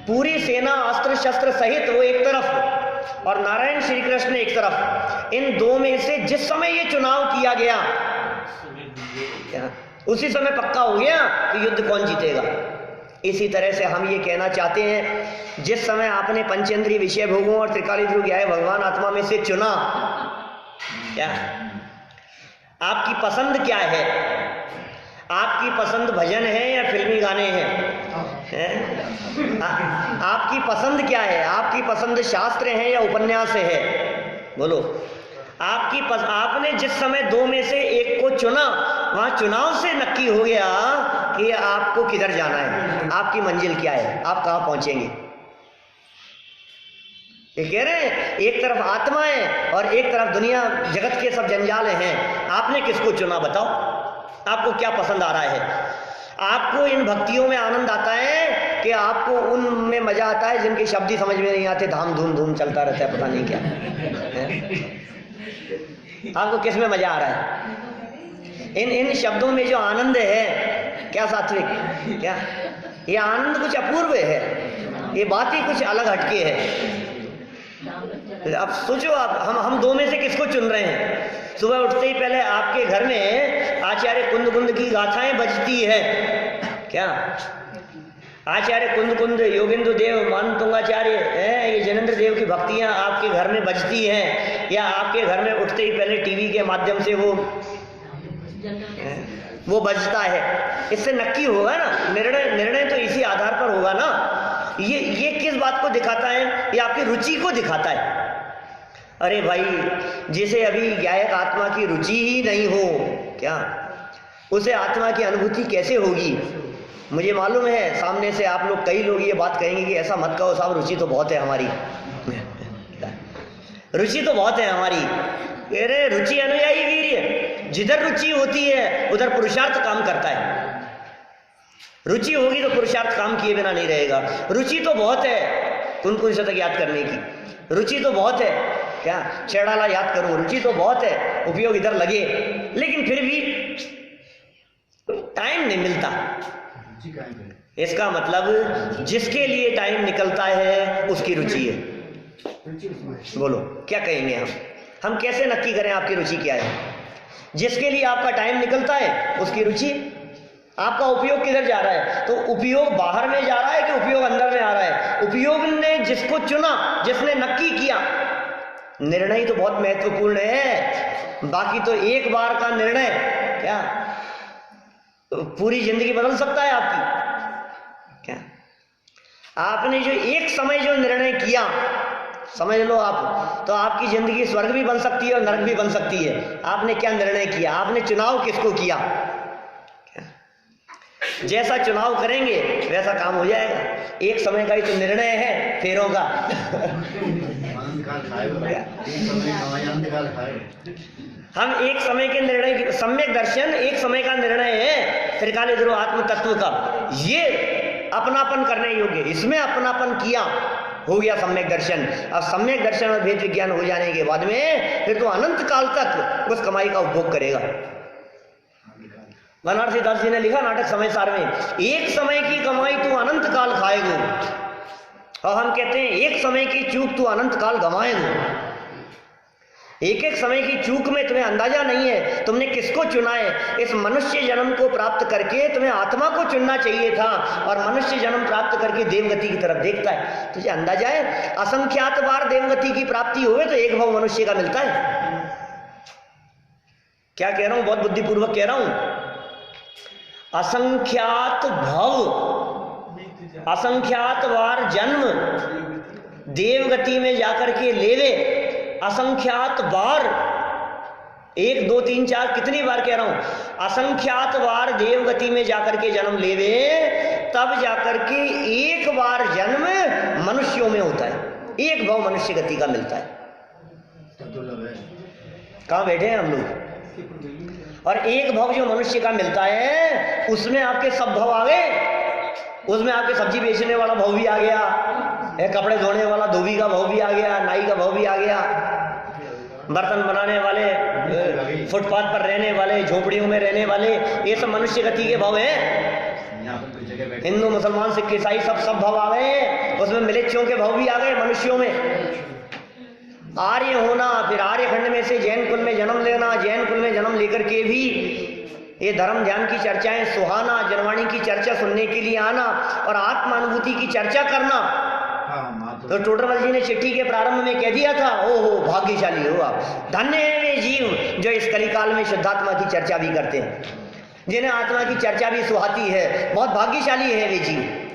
पूरी सेना अस्त्र शस्त्र सहित वो एक तरफ और नारायण श्री कृष्ण एक तरफ। इन दो में से जिस समय ये चुनाव किया गया उसी समय पक्का हो गया कि युद्ध कौन जीतेगा। इसी तरह से हम ये कहना चाहते हैं, जिस समय आपने पंचेंद्रिय विषय भोगों और त्रिकालिक रूप ज्ञाय भगवान आत्मा में से चुना, क्या आपकी पसंद क्या है? आपकी पसंद भजन है या फिल्मी गाने हैं? आपकी पसंद क्या है? आपकी पसंद शास्त्र है या उपन्यास है? बोलो, आपने जिस समय दो में से एक को चुना, वहां चुनाव से नक्की हो गया कि आपको किधर जाना है, आपकी मंजिल क्या है, आप कहां पहुंचेंगे। ये कह रहे हैं एक तरफ आत्मा है और एक तरफ दुनिया जगत के सब जंजाल हैं। आपने किसको चुना? बताओ, आपको क्या पसंद आ रहा है? आपको इन भक्तियों में आनंद आता है कि आपको उनमें मजा आता है जिनके शब्द ही समझ में नहीं आते, धाम धूम धूम चलता रहता है, पता नहीं क्या है? आपको किस में मजा आ रहा है? इन शब्दों में जो आनंद है, क्या सात्विक, क्या ये आनंद कुछ अपूर्व है, ये बात ही कुछ अलग हटके है। अब सोचो, आप हम दो में से किसको चुन रहे हैं? सुबह उठते ही पहले आपके घर में आचार्य कुंद कुंद की गाथाएं बजती है। क्या आचार्य कुंद कुंद, योगेंद्र देव, मान तुंगाचार्य है, ये जनेंद्र देव की भक्तियां आपके घर में बजती हैं, या आपके घर में उठते ही पहले टीवी के माध्यम से वो बजता है? इससे नक्की होगा ना, निर्णय तो इसी आधार पर होगा ना। ये किस बात को दिखाता है? ये आपकी रुचि को दिखाता है। अरे भाई, जिसे अभी गायक आत्मा की रुचि ही नहीं हो, क्या उसे आत्मा की अनुभूति कैसे होगी? मुझे मालूम है सामने से आप लोग, कई लोग ये बात कहेंगे कि ऐसा मत कहो साहब, रुचि तो बहुत है हमारी, रुचि तो बहुत है हमारी। अरे रुचि अनुयायी वीर्य, जिधर रुचि होती है उधर पुरुषार्थ काम करता है। रुचि होगी तो पुरुषार्थ काम किए बिना नहीं रहेगा। रुचि तो बहुत है कुन शतक याद करने की, रुचि तो बहुत है, क्या छेड़ाला याद करूं, रुचि तो बहुत है, उपयोग इधर लगे, लेकिन फिर भी टाइम नहीं मिलता। इसका मतलब जिसके लिए टाइम निकलता है उसकी रुचि है। बोलो क्या कहेंगे हम कैसे नक्की करें आपकी रुचि क्या है? जिसके लिए आपका टाइम निकलता है उसकी रुचि। आपका उपयोग किधर जा रहा है? तो उपयोग बाहर में जा रहा है कि उपयोग अंदर में आ रहा है? उपयोग ने जिसको चुना, जिसने नक्की किया, निर्णय तो बहुत महत्वपूर्ण है। बाकी तो एक बार का निर्णय क्या पूरी जिंदगी बदल सकता है आपकी? क्या आपने जो एक समय जो निर्णय किया, समझ लो आप, तो आपकी जिंदगी स्वर्ग भी बन सकती है और नरक भी बन सकती है। आपने क्या निर्णय किया? आपने चुनाव किसको किया? जैसा चुनाव करेंगे वैसा काम हो जाएगा। एक समय का ही तो निर्णय है फेरों का। हम एक समय के निर्णय, सम्यक दर्शन एक समय का निर्णय है, त्रिकाल ध्रुव आत्म तत्व का, ये अपनापन करने योग्य, इसमें अपनापन किया, हो गया सम्यक दर्शन। अब सम्यक दर्शन और भेद विज्ञान हो जाने के बाद में फिर तो अनंत काल तक उस कमाई का उपभोग करेगा। बनारसी दास जी ने लिखा नाटक समय सार में, एक समय की कमाई तू अनंत काल खाएगो, और हम कहते हैं एक समय की चूक तू अनंत काल गंवाएगो। एक एक समय की चूक में तुम्हें अंदाजा नहीं है तुमने किसको चुना है। इस मनुष्य जन्म को प्राप्त करके तुम्हें आत्मा को चुनना चाहिए था, और मनुष्य जन्म प्राप्त करके देवगति की तरफ देखता है। तुझे अंदाजा है असंख्यात बार देवगति की प्राप्ति हुए तो एक भाव मनुष्य का मिलता है। क्या कह रहा हूं? बहुत बुद्धिपूर्वक कह रहा हूं। असंख्यात भव, असंख्यात बार जन्म देवगति में जाकर के लेवे, असंख्यात बार, 1 2 3 4 कितनी बार कह रहा हूं, असंख्यात बार देवगति में जाकर के जन्म लेवे, तब जाकर के एक बार जन्म मनुष्यों में होता है। एक भाव मनुष्य गति का मिलता है। कहां बैठे हैं हम लोग? और एक भाव जो मनुष्य का मिलता है उसमें आपके सब भाव आ गए। उसमें आपके सब्जी बेचने वाला भाव भी आ गया, कपड़े धोने वाला धोबी का भाव भी आ गया, नाई का भाव भी आ गया, बर्तन बनाने वाले, फुटपाथ पर रहने वाले, झोपड़ियों में रहने वाले, ये सब मनुष्य गति के भाव हैं। हिंदू मुसलमान सिख ईसाई सब भाव आ गए। उसमें मिलेच्छों के भाव भी आ गए मनुष्यों में। आर्य होना, फिर आर्यखंड में से जैन कुल में जन्म लेना, जैन कुल में जन्म लेकर के भी ये धर्म ध्यान की चर्चाएं सुहाना, जनवाणी की चर्चा सुनने के लिए आना और आत्मानुभूति की चर्चा करना। तो टोडरमल जी ने चिट्ठी के प्रारंभ में कह दिया था, ओहो भाग्यशाली हो आप, धन्य है वे जीव जो इस कलिकाल में शुद्धात्मा की चर्चा भी करते हैं, जिन्हें आत्मा की चर्चा भी सुहाती है। बहुत भाग्यशाली है वे जीव।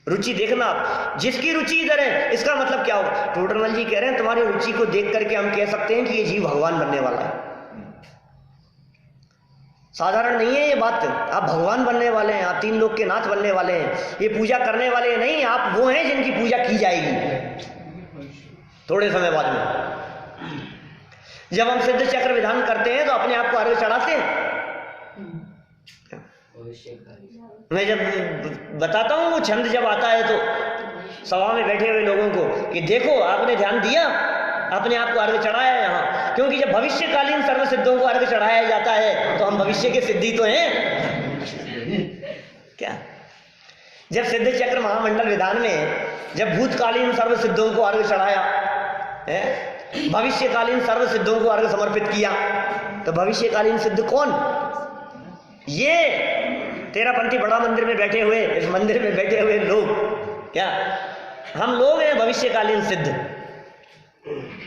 रुचि देखना आप, जिसकी रुचि इधर है, इसका मतलब क्या होगा? टोडरमल जी कह रहे हैं तुम्हारी रुचि को देख करके हम कह सकते हैं कि ये जीव भगवान बनने वाला है। साधारण नहीं है ये बात। आप भगवान बनने वाले हैं, आप 3 लोक के नाथ बनने वाले हैं, ये पूजा करने वाले नहीं, आप वो हैं जिनकी पूजा की जाएगी थोड़े समय बाद में। जब हम सिद्ध चक्र विधान करते हैं तो अपने आप को अर्घ चढ़ाते हैं। मैं जब बताता हूं वो छंद जब आता है तो सभा में बैठे हुए लोगों को कि देखो आपने ध्यान दिया, अपने आप को अर्घ चढ़ाया यहाँ, क्योंकि जब भविष्यकालीन सर्व सिद्धों को अर्घ चढ़ाया जाता है तो हम भविष्य के सिद्धि तो हैं क्या? जब सिद्ध चक्र महामंडल विधान में जब भूतकालीन सर्व सिद्धों को अर्घ चढ़ाया है, भविष्यकालीन सर्व सिद्धों को अर्घ समर्पित किया, तो भविष्यकालीन सिद्ध कौन? ये तेरापंथी बड़ा मंदिर में बैठे हुए, इस मंदिर में बैठे हुए लोग, क्या हम लोग हैं भविष्यकालीन सिद्ध।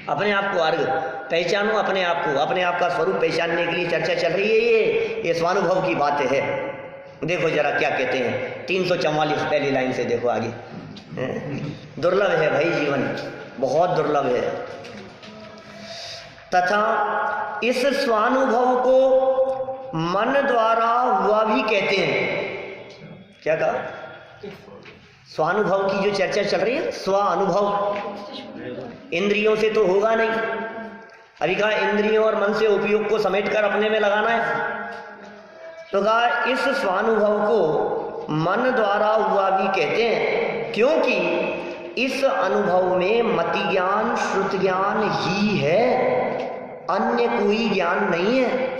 अपने आप को अर्घ पहचानो, अपने आप को, अपने आप का स्वरूप पहचानने के लिए चर्चा चल रही है। ये स्वानुभव की बात है। देखो जरा क्या कहते हैं 344 पहली लाइन से देखो आगे। दुर्लभ है भाई जीवन, बहुत दुर्लभ है। तथा इस स्वानुभव को मन द्वारा हुआ भी कहते हैं। क्या कहा? स्वानुभव की जो चर्चा चल रही है, स्व अनुभव, इंद्रियों से तो होगा नहीं। अभी कहा इंद्रियों और मन से उपयोग को समेटकर अपने में लगाना है, तो कहा इस स्वानुभव को मन द्वारा हुआ भी कहते हैं, क्योंकि इस अनुभव में मति ज्ञान श्रुत ज्ञान ही है, अन्य कोई ज्ञान नहीं है।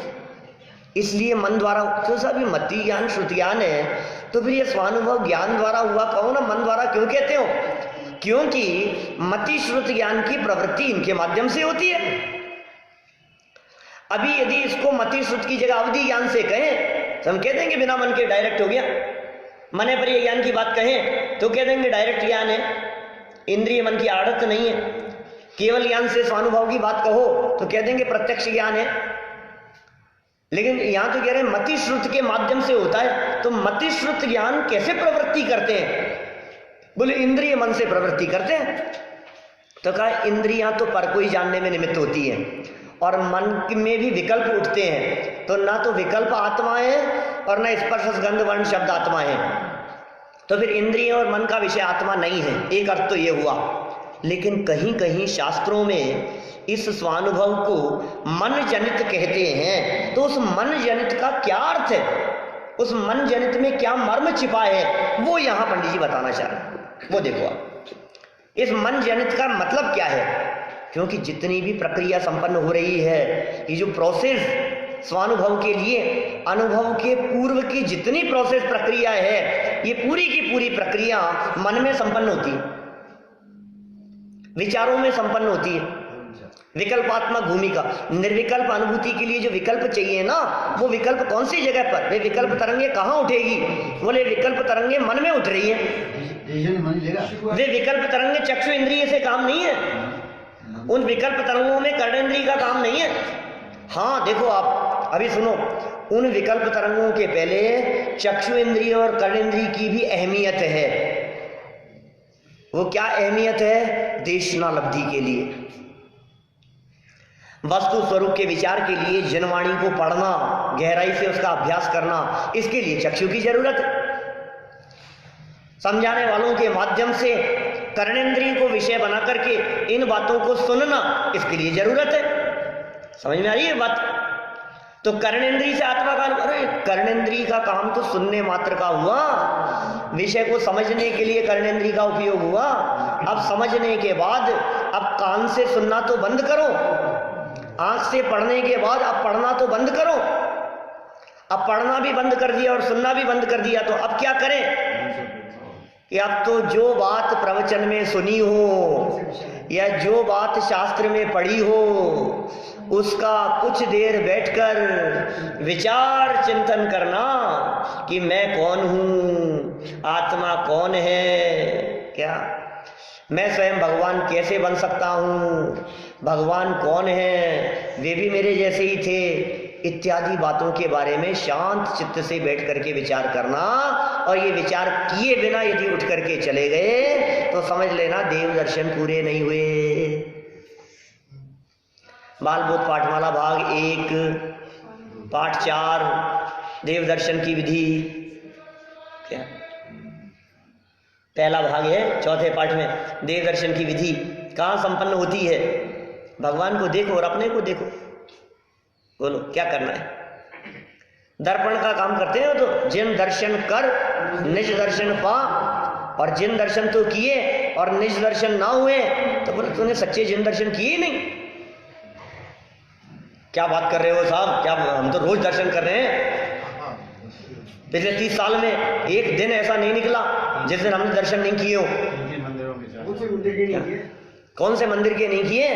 इसलिए मन द्वारा, तो सभी मति ज्ञान श्रुत ज्ञान है, तो फिर ये स्वानुभव ज्ञान द्वारा हुआ कहो ना, मन द्वारा क्यों कहते हो? क्योंकि मति श्रुत ज्ञान की प्रवृत्ति इनके माध्यम से होती है। अभी यदि इसको मति श्रुत की जगह अवधि ज्ञान से कहें तो हम कह देंगे बिना मन के डायरेक्ट हो गया। मने पर ये ज्ञान की बात कहें तो कह देंगे डायरेक्ट ज्ञान है, इंद्रिय मन की आड़त नहीं है। केवल ज्ञान से स्वानुभव की बात कहो तो कह देंगे प्रत्यक्ष ज्ञान है। लेकिन यहां तो कह रहे हैं मति श्रुत के माध्यम से होता है, तो मति श्रुत ज्ञान कैसे प्रवृत्ति करते हैं? बोले इंद्रिय मन से प्रवृत्ति करते हैं। तो कहा इंद्रियां तो पर को ही जानने में निमित्त होती है, और मन में भी विकल्प उठते हैं, तो ना तो विकल्प आत्मा है और ना स्पर्श गंध वर्ण शब्द आत्मा है, तो फिर इंद्रिय और मन का विषय आत्मा नहीं है। एक अर्थ तो ये हुआ। लेकिन कहीं कहीं शास्त्रों में इस स्वानुभव को मन जनित कहते हैं, तो उस मन जनित का क्या अर्थ है, उस मन जनित में क्या मर्म छिपा है, वो यहां पंडित जी बताना चाह रहे हैं। वो देखो आप, इस मन जनित का मतलब क्या है? क्योंकि जितनी भी प्रक्रिया संपन्न हो रही है, ये जो प्रोसेस स्वानुभव के लिए, अनुभव के पूर्व की जितनी प्रोसेस प्रक्रिया है, ये पूरी की पूरी प्रक्रिया मन में संपन्न होती है, विचारों में संपन्न होती है। विकल्पात्मक भूमिका, निर्विकल्प अनुभूति के लिए जो विकल्प चाहिए ना, वो विकल्प कौन सी जगह पर, वे विकल्प तरंगे कहाँ उठेगी? बोले विकल्प तरंगे मन में उठ रही है। वे विकल्प तरंगे चक्षु इंद्रिय से काम नहीं है, उन विकल्प तरंगों में कर्णेंद्रिय का काम नहीं है। हाँ देखो आप अभी सुनो, उन विकल्प तरंगों के पहले चक्षु इंद्रिय और कर्णेंद्रिय की भी अहमियत है। वो क्या अहमियत है? देशनालब्धि के लिए, वस्तु स्वरूप के विचार के लिए जनवाणी को पढ़ना, गहराई से उसका अभ्यास करना, इसके लिए चक्षु की जरूरत है। समझाने वालों के माध्यम से कर्णेंद्रिय को विषय बना करके इन बातों को सुनना, इसके लिए जरूरत है। समझ में आ रही है बात? तो कर्णेंद्रिय से आत्मा का, अरे कर्णेंद्रिय का काम तो सुनने मात्र का हुआ, विषय को समझने के लिए कर्णेंद्रिय का उपयोग हुआ। अब समझने के बाद अब कान से सुनना तो बंद करो, आंख से पढ़ने के बाद अब पढ़ना तो बंद करो। अब पढ़ना भी बंद कर दिया और सुनना भी बंद कर दिया, तो अब क्या करें कि अब तो जो बात प्रवचन में सुनी हो या जो बात शास्त्र में पढ़ी हो, उसका कुछ देर बैठकर विचार चिंतन करना कि मैं कौन हूं, आत्मा कौन है, क्या मैं स्वयं भगवान कैसे बन सकता हूं, भगवान कौन है, वे भी मेरे जैसे ही थे, इत्यादि बातों के बारे में शांत चित्त से बैठ करके विचार करना। और ये विचार किए बिना यदि उठ करके चले गए तो समझ लेना देव दर्शन पूरे नहीं हुए। बालबोध पाठमाला भाग 1 पाठ 4 देव दर्शन की विधि, क्या पहला भाग है, चौथे पाठ में देव दर्शन की विधि कहाँ संपन्न होती है? भगवान को देखो और अपने को देखो। बोलो क्या करना है? दर्पण का काम करते हो तो जिन दर्शन कर निज दर्शन पा, और जिन दर्शन तो किए और निज दर्शन ना हुए तो बोले तूने सच्चे जिन दर्शन किए नहीं। क्या बात कर रहे हो साहब, क्या हम तो रोज दर्शन कर रहे हैं। पिछले 30 साल में एक दिन ऐसा नहीं निकला जिस दिन हमने दर्शन नहीं किए हो। कौन से मंदिर के नहीं किए?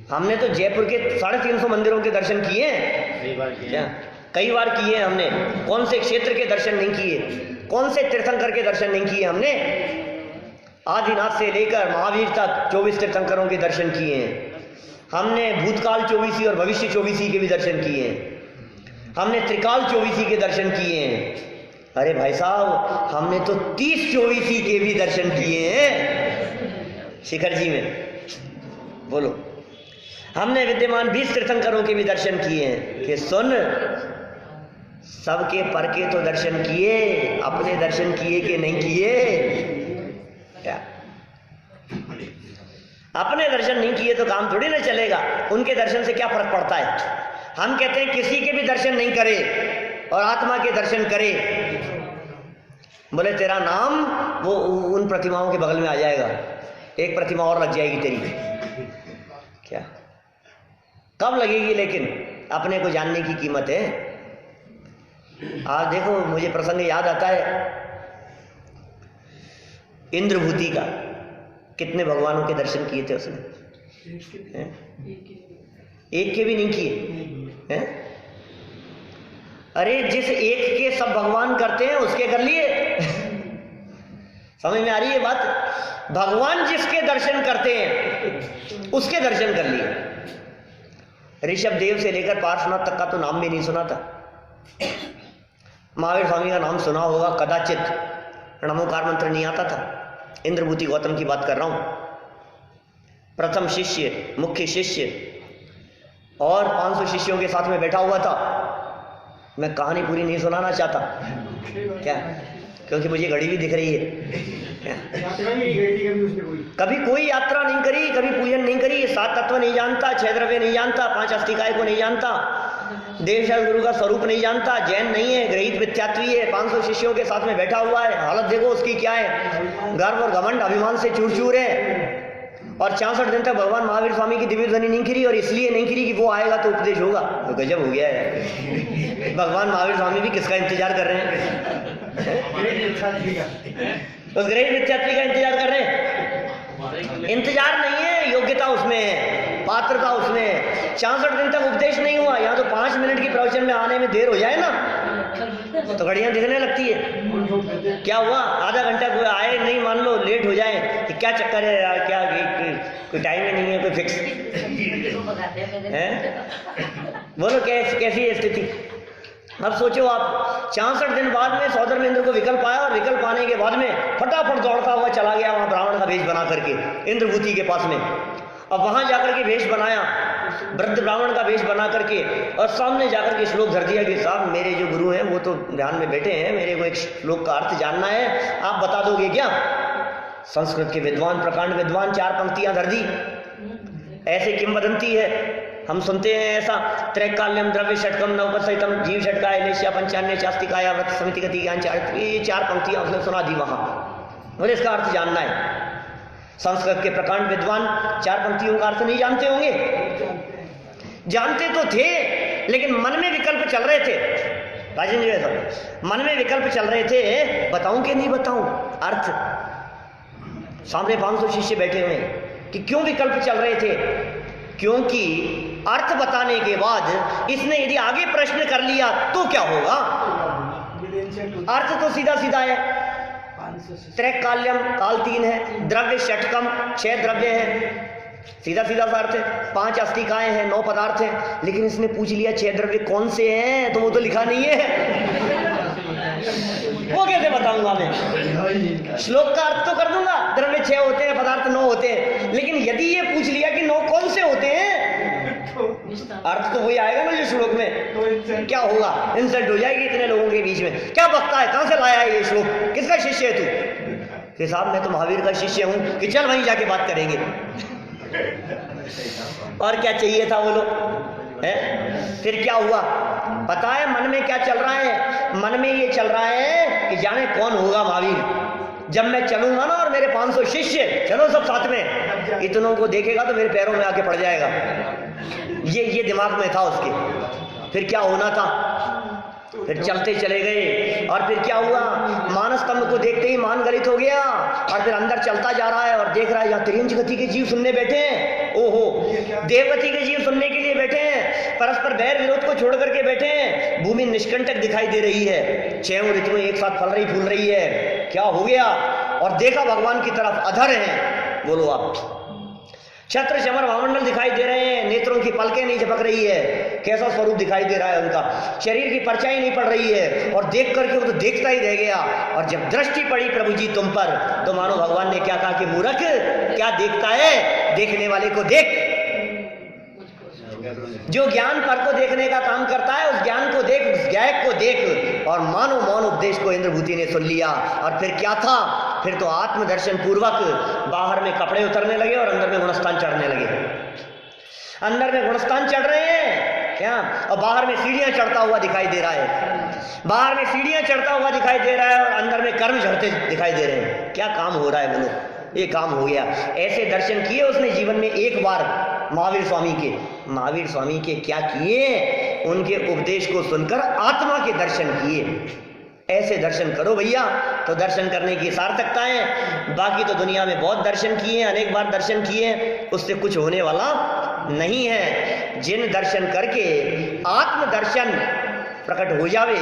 हमने तो जयपुर के 350 मंदिरों के दर्शन किए। कई बार किए हमने। कौन से क्षेत्र के दर्शन नहीं किए? कौन से तीर्थंकर के दर्शन नहीं किए हमने? आदिनाथ से लेकर महावीर तक 24 तीर्थंकरों के दर्शन किए हैं हमने। भूतकाल 24 और भविष्य 24 के भी दर्शन किए हैं हमने। त्रिकाल 24 के दर्शन किए हैं। अरे भाई साहब हमने तो 30-24 के भी दर्शन किए हैं शिखर जी में। बोलो हमने विद्यमान 20 तीर्थंकरों के भी दर्शन किए हैं कि सुन, सबके पर के तो दर्शन किए, अपने दर्शन किए कि नहीं किए? क्या अपने दर्शन नहीं किए तो काम थोड़ी ना चलेगा। उनके दर्शन से क्या फर्क पड़ता है? हम कहते हैं किसी के भी दर्शन नहीं करे और आत्मा के दर्शन करे, बोले तेरा नाम वो उन प्रतिमाओं के बगल में आ जाएगा, एक प्रतिमा और लग जाएगी तेरी। क्या कब लगेगी? लेकिन अपने को जानने की कीमत है। आज देखो, मुझे प्रसंग याद आता है इंद्रभूति का। कितने भगवानों के दर्शन किए थे उसने? एक के भी नहीं किए हैं? अरे जिस एक के सब भगवान करते हैं उसके कर लिए। समझ में आ रही है बात? भगवान जिसके दर्शन करते हैं उसके दर्शन कर लिए। ऋषभ देव से लेकर पार्श्वनाथ तक का तो नाम भी नहीं सुना था। महावीर स्वामी का नाम सुना होगा कदाचित, नमोकार मंत्र नहीं आता था। इंद्रभूति गौतम की बात कर रहा हूं। प्रथम शिष्य, मुख्य शिष्य और 500 शिष्यों के साथ में बैठा हुआ था। मैं कहानी पूरी नहीं सुनाना चाहता, क्या, क्योंकि मुझे घड़ी भी दिख रही है। कभी कोई यात्रा नहीं करी, कभी पूजन नहीं करी, 7 तत्व नहीं जानता, 6 द्रव्य नहीं जानता, 5 अस्तिकाय को नहीं जानता, देवशल गुरु का स्वरूप नहीं जानता, जैन नहीं है, ग्रहित मिथ्यात्वी है, 500 शिष्यों के साथ में बैठा हुआ है। हालत देखो उसकी क्या है, गर्व और घमंड अभिमान से चूर चूर है। और 64 दिन तक भगवान महावीर स्वामी की दिव्य ध्वनि नहीं गिरी, और इसलिए नहीं गिरी कि वो आएगा तो उपदेश होगा। तो गजब हो गया है। भगवान महावीर स्वामी भी किसका इंतजार कर रहे हैं? उस ग्रहित मिथ्यात्वी का इंतजार कर रहे हैं। इंतजार नहीं है, योग्यता उसमें है, पात्रता उसमें है। 64 दिन तक उपदेश नहीं हुआ, यहाँ तो 5 मिनट की प्रवचन में आने में देर हो जाए ना तो घड़ियां दिखने लगती है। क्या हुआ, आधा घंटा कोई आए नहीं, मान लो लेट हो जाए कि क्या चक्कर है यार, क्या कोई टाइम ही नहीं है, कोई फिक्स है? बोलो कैसी है स्थिति? अब सोचो आप, 64 दिन बाद में सौधर्मेंद्र को विकल्प आया, और विकल्प आने के बाद में फटाफट दौड़ता हुआ चला गया वहां ब्राह्मण का वेश बना करके इंद्रभूति के पास में। अब वहां जाकर के वेश बनाया, वृद्ध ब्राह्मण का वेश बना करके, और सामने जाकर के श्लोक धर दिया कि साहब मेरे जो गुरु हैं वो तो ध्यान में बैठे हैं, मेरे को एक श्लोक का अर्थ जानना है, आप बता दोगे क्या? संस्कृत के विद्वान, प्रकांड विद्वान, 4 पंक्तियां धर दी। ऐसे किंवदंती है, हम सुनते हैं ऐसा, त्रैकाल्यम द्रव्य षटकम नवपसहितम जीव षटकाय लेश्या पंचान्य चास्तिकाया व्रत समिति गति ज्ञान 4, ये 4 पंक्तियां उसने सुना दी वहां। मुझे इसका अर्थ जानना है। संस्कृत के प्रकांड विद्वान 4 पंक्तियों का अर्थ नहीं जानते होंगे? जानते तो थे, लेकिन मन में विकल्प चल रहे थे। राजेंद्र जी साहब, मन में विकल्प चल रहे थे, बताऊं कि नहीं बताऊं अर्थ? सामने 500 शिष्य बैठे हुए हैं कि क्यों विकल्प चल रहे थे? क्योंकि अर्थ बताने के बाद इसने यदि आगे प्रश्न कर लिया तो क्या होगा? अर्थ तो सीधा सीधा है, त्रैकाल्यम काल 3 है, द्रव्य षटकम 6 द्रव्य हैं, सीधा सीधा सा अर्थ है। 5 अस्तिकाएं हैं, 9 पदार्थ हैं। लेकिन इसने पूछ लिया 6 द्रव्य कौन से हैं, तो वो तो लिखा नहीं है। वो कैसे बताऊंगा मैं? श्लोक का अर्थ तो कर दूंगा, द्रव्य 6 होते हैं, पदार्थ 9 होते हैं, लेकिन यदि ये पूछ लिया कि 9 कौन से होते हैं, अर्थ तो वही आएगा ना जो श्लोक में। क्या होगा? इंसल्ट हो जाएगी इतने लोगों के बीच में। क्या बकता है, कहां से लाया है ये श्लोक, किसका शिष्य है तू? कि साहब मैं तो महावीर का शिष्य हूं, कि चल वहीं जाके बात करेंगे। और क्या चाहिए था वो लोग है? फिर क्या हुआ पता है? मन में क्या चल रहा है? मन में ये चल रहा है कि जाने कौन होगा महावीर। जब मैं चलूंगा ना और मेरे 500 शिष्य चलो सब साथ में, इतनों को देखेगा तो मेरे पैरों में आके पड़ जाएगा। ये दिमाग में था उसके। फिर क्या होना था? फिर चलते चले गए, और फिर क्या हुआ? मानस स्तंभ को देखते ही मान गलित हो गया, और फिर अंदर चलता जा रहा है और देख रहा है यहाँ त्रियंच गति के जीव सुनने बैठे हैं। ओहो, देवगति के जीव सुनने के लिए बैठे हैं, परस्पर बैर विरोध को छोड़ करके बैठे हैं। भूमि निष्कंटक दिखाई दे रही है, 6 ऋतुएं एक साथ फल रही फूल रही है। क्या हो गया? और देखा भगवान की तरफ, अधर है। बोलो आप, छत्र चमर वामंडल दिखाई दे रहे हैं, नेत्रों की पलकें नहीं झपक रही है, कैसा स्वरूप दिखाई दे रहा है उनका, शरीर की परछाई नहीं पड़ रही है, और देख करके वो तो देखता ही रह गया। और जब दृष्टि पड़ी प्रभु जी तुम पर, तो मानो भगवान ने क्या कहा कि मूर्ख क्या देखता है, देखने वाले को देख। जो ज्ञान पर को देखने का काम करता है, उस ज्ञान को देख, उस गायक को देख। और मानो मौन उपदेश को इंद्रभूति ने सुन लिया। और फिर क्या था? फिर तो आत्मदर्शन पूर्वक बाहर में कपड़े उतरने लगे और अंदर में गुणस्थान चढ़ने लगे। अंदर में गुणस्थान चढ़ रहे हैं क्या, और बाहर में सीढ़ियां चढ़ता हुआ दिखाई दे रहा है। बाहर में सीढ़ियां चढ़ता हुआ दिखाई दे रहा है और अंदर में कर्म झड़ते दिखाई दे रहे हैं। क्या काम हो रहा है बोलो? ये काम हो गया। ऐसे दर्शन किए उसने जीवन में एक बार महावीर स्वामी के। महावीर स्वामी के क्या किए? उनके उपदेश को सुनकर आत्मा के दर्शन किए। ऐसे दर्शन करो भैया, तो दर्शन करने की सार्थकता है। बाकी तो दुनिया में बहुत दर्शन किए, अनेक बार दर्शन किए, उससे कुछ होने वाला नहीं है। जिन दर्शन करके आत्मदर्शन प्रकट हो जावे,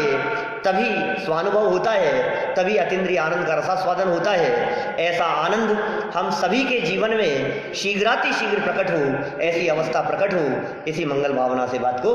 तभी स्वानुभव होता है, तभी अतीन्द्रिय आनंद का रसास्वादन होता है। ऐसा आनंद हम सभी के जीवन में शीघ्रातिशीघ्र प्रकट हो, ऐसी अवस्था प्रकट हो, इसी मंगल भावना से बात को